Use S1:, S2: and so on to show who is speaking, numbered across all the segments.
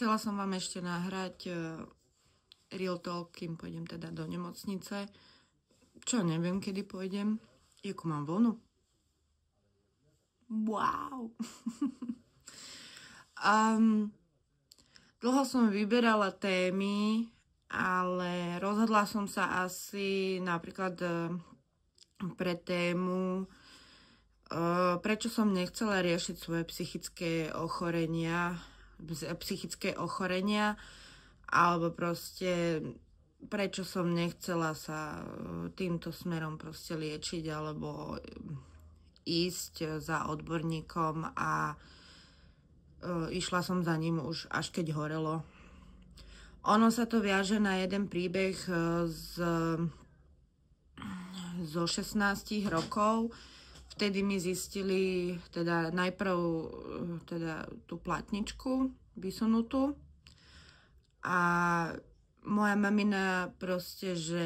S1: Chcela som vám ešte nahrať Real Talk, kým pôjdem teda do nemocnice. Čo, neviem, kedy pôjdem. Jakú mám vlnu? Wow! Dlho som vyberala témy, ale rozhodla som sa asi napríklad pre tému, prečo som nechcela riešiť svoje psychické ochorenia, alebo proste prečo som nechcela sa týmto smerom proste liečiť, alebo ísť za odborníkom a išla som za ním už až keď horelo. Ono sa to viaže na jeden príbeh zo 16 rokov. Vtedy mi zistili teda najprv teda tú platničku vysunutú a moja mamina proste, že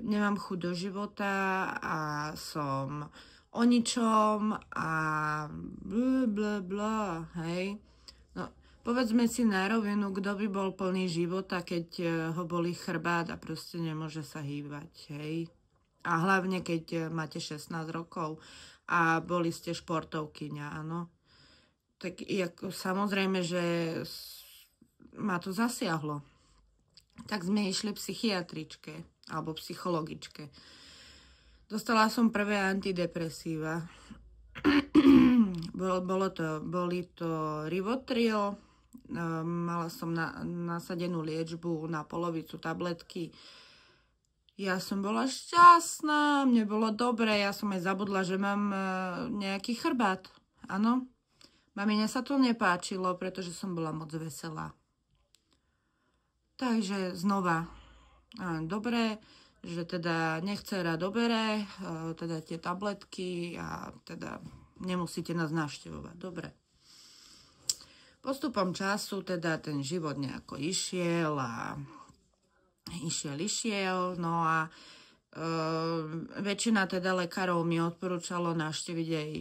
S1: nemám chuť do života a som o ničom a blablabla, hej. No, povedzme si na rovinu, kto by bol plný života, keď ho bolí chrbát a proste nemôže sa hýbať, hej. A hlavne, keď máte 16 rokov a boli ste športovkyňa, áno. Tak samozrejme, že ma to zasiahlo. Tak sme išli psychiatričke alebo psychologičke. Dostala som prvé antidepresíva. Boli to Rivotril, mala som nasadenú liečbu na polovicu tabletky. Ja som bola šťastná, mne bolo dobre, ja som aj zabudla, že mám nejaký chrbát. Áno. Mamine sa to nepáčilo, pretože som bola moc veselá. Takže znova, dobre, že teda nechcera dobere, teda tie tabletky a teda nemusíte nás navštevovať. Dobre. Postupom času teda ten život nejako išiel, no a väčšina teda lekárov mi odporúčalo navštíviť aj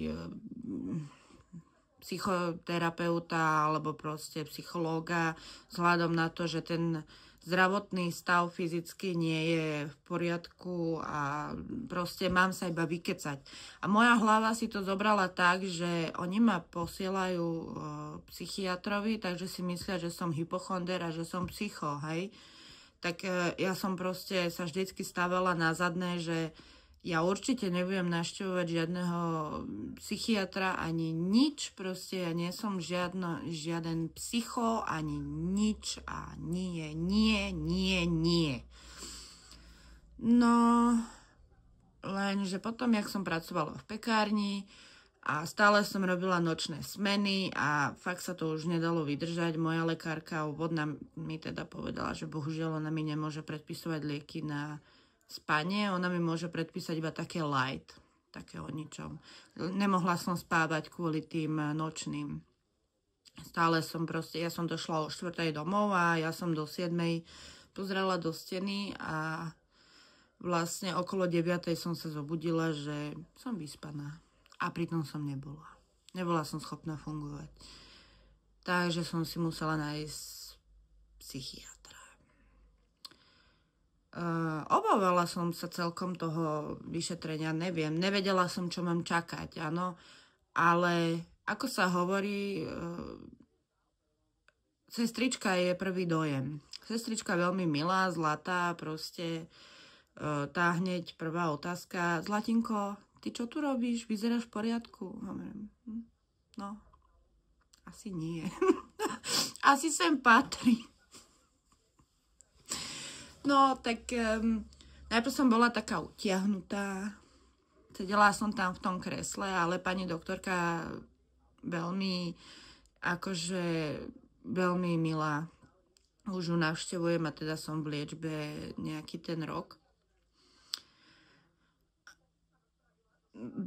S1: psychoterapeuta alebo proste psychológa vzhľadom na to, že ten zdravotný stav fyzicky nie je v poriadku a proste mám sa iba vykecať. A moja hlava si to zobrala tak, že oni ma posielajú psychiatrovi, takže si myslia, že som hypochonder a že som psycho, hej. Tak ja som proste sa vždycky stavala na zadné, že ja určite nebudem navštevovať žiadneho psychiatra ani nič, proste ja nie som žiaden psycho, ani nič a nie. No, lenže potom, jak som pracovala v pekárni a stále som robila nočné smeny a fakt sa to už nedalo vydržať, moja lekárka obvodná mi teda povedala, že bohužiaľ ona mi nemôže predpisovať lieky na spanie, ona mi môže predpísať iba také light, také o ničom. Nemohla som spávať kvôli tým nočným. Stále som proste, ja som došla o 4:00 domov a ja som do 7:00 pozrela do steny a vlastne okolo 9:00 som sa zobudila, že som vyspaná. A pritom som nebola. Nebola som schopná fungovať. Takže som si musela nájsť psychiatra. Obávala som sa celkom toho vyšetrenia, neviem. Nevedela som, čo mám čakať, áno. Ale ako sa hovorí, sestrička je prvý dojem. Sestrička veľmi milá, zlatá, proste tá hneď prvá otázka. Zlatinko, ty čo tu robíš? Vyzeráš v poriadku? No, asi nie. Asi sem patrí. No, tak najprv som bola taká utiahnutá. Sedela som tam v tom kresle, ale pani doktorka veľmi, akože veľmi milá. Už ju navštevujem a teda som v liečbe nejaký ten rok. 2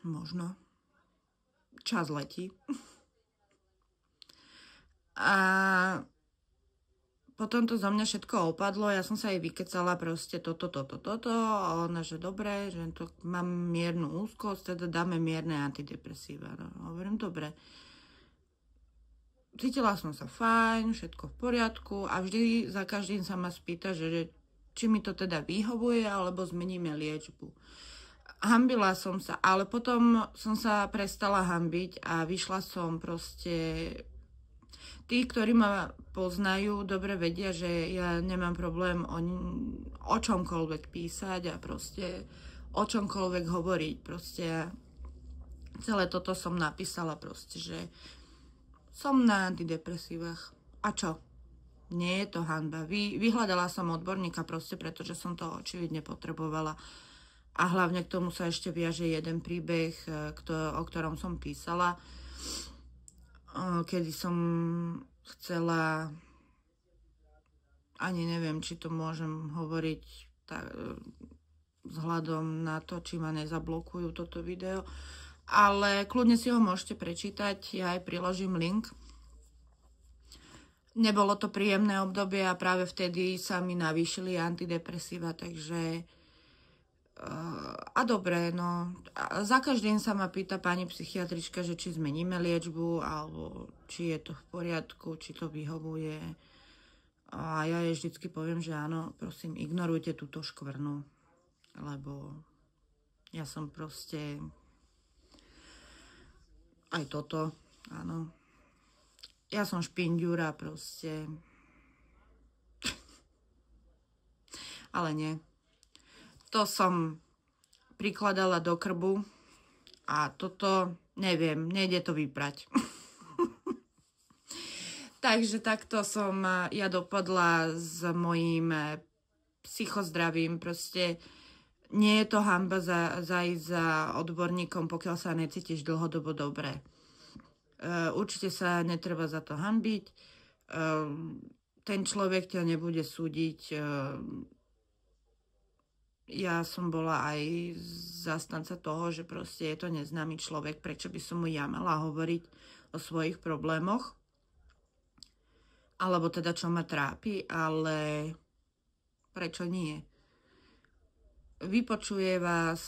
S1: možno. Čas letí. A potom to zo mňa všetko opadlo, ja som sa jej vykecala proste toto. A ona, že dobre, že to mám miernu úzkosť, teda dáme mierne antidepresíva. No, hovorím, dobre. cítila som sa fajn, všetko v poriadku a vždy za každým sa ma spýta, že či mi to teda vyhovuje, alebo zmeníme liečbu. Hanbila som sa, ale potom som sa prestala hanbiť a vyšla som proste... Tí, ktorí ma poznajú, dobre vedia, že ja nemám problém o čomkoľvek písať a proste o čomkoľvek hovoriť. Proste celé toto som napísala proste, že som na antidepresívach. A čo? Nie je to hanba. Vyhľadala som odborníka proste, pretože som to očividne potrebovala. A hlavne k tomu sa ešte viaže jeden príbeh, o ktorom som písala, kedy som chcela, ani neviem, či to môžem hovoriť tak, vzhľadom na to, či ma nezablokujú toto video, ale kľudne si ho môžete prečítať, ja aj priložím link. Nebolo to príjemné obdobie a práve vtedy sa mi navýšili antidepresíva, takže a dobre, no za každým sa ma pýta pani psychiatrička, že či zmeníme liečbu, alebo či je to v poriadku, či to vyhovuje. A ja jej vždycky poviem, že áno, prosím, ignorujte túto škvrnu, lebo ja som proste aj toto, áno. Ja som špinďúra proste. Ale nie. To som prikladala do krbu a toto, neviem, nejde to vyprať. Takže takto som ja dopadla s mojím psychozdravím. Proste nie je to hanba zajsť za odborníkom, pokiaľ sa necítiš dlhodobo dobre. Určite sa netreba za to hanbiť. Ten človek ťa nebude súdiť. Ja som bola aj zastanca toho, že proste je to neznámy človek, prečo by som mu ja mala hovoriť o svojich problémoch. Alebo teda, čo ma trápi, ale prečo nie? Vypočuje vás,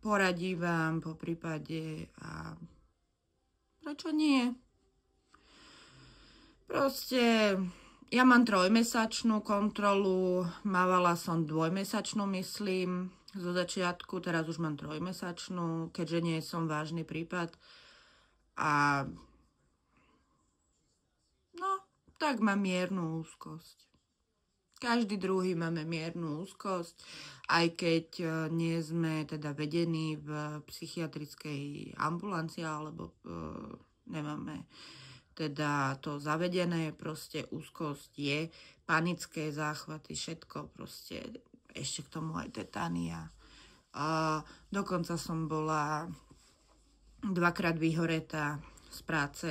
S1: poradí vám po prípade a prečo nie? Proste ja mám 3-mesačnú kontrolu, mávala som 2-mesačnú, myslím, zo začiatku, teraz už mám 3-mesačnú, keďže nie som vážny prípad. A no, tak mám miernu úzkosť. Každý druhý máme miernu úzkosť, aj keď nie sme teda vedení v psychiatrickej ambulancii, alebo nemáme teda to zavedené, proste úzkosť je, panické záchvaty, všetko, proste ešte k tomu aj tetania. Dokonca som bola 2-krát vyhoretá z práce,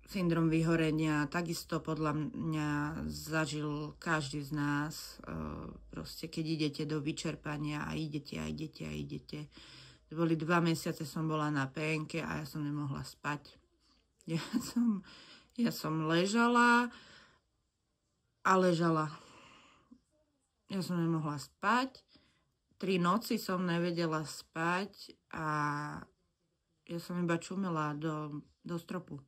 S1: syndrom vyhorenia, takisto podľa mňa zažil každý z nás, proste keď idete do vyčerpania a idete. Boli 2 mesiace, som bola na PN-ke a ja som nemohla spať. Ja som ležala a ležala. Ja som nemohla spať. 3 noci som nevedela spať a ja som iba čumela do stropu.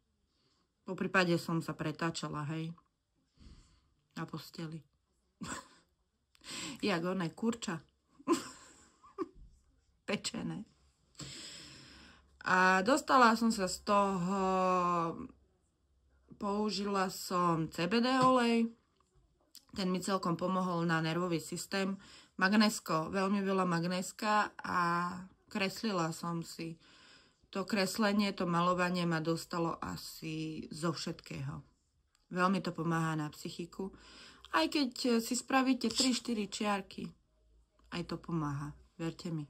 S1: Po prípade som sa pretáčala, hej, na posteli. Jak oné kurča. Pečené. A dostala som sa z toho, použila som CBD olej, ten mi celkom pomohol na nervový systém. Magnésko, veľmi veľa magnéska a kreslila som si. To kreslenie, to malovanie ma dostalo asi zo všetkého. Veľmi to pomáha na psychiku. Aj keď si spravíte 3-4 čiarky, aj to pomáha, verte mi.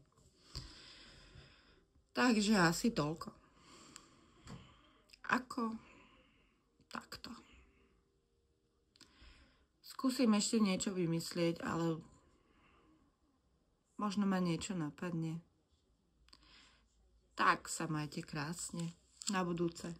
S1: Takže asi toľko. Ako? Takto. Skúsim ešte niečo vymyslieť, ale možno ma niečo napadne. Tak sa majte krásne. Na budúce.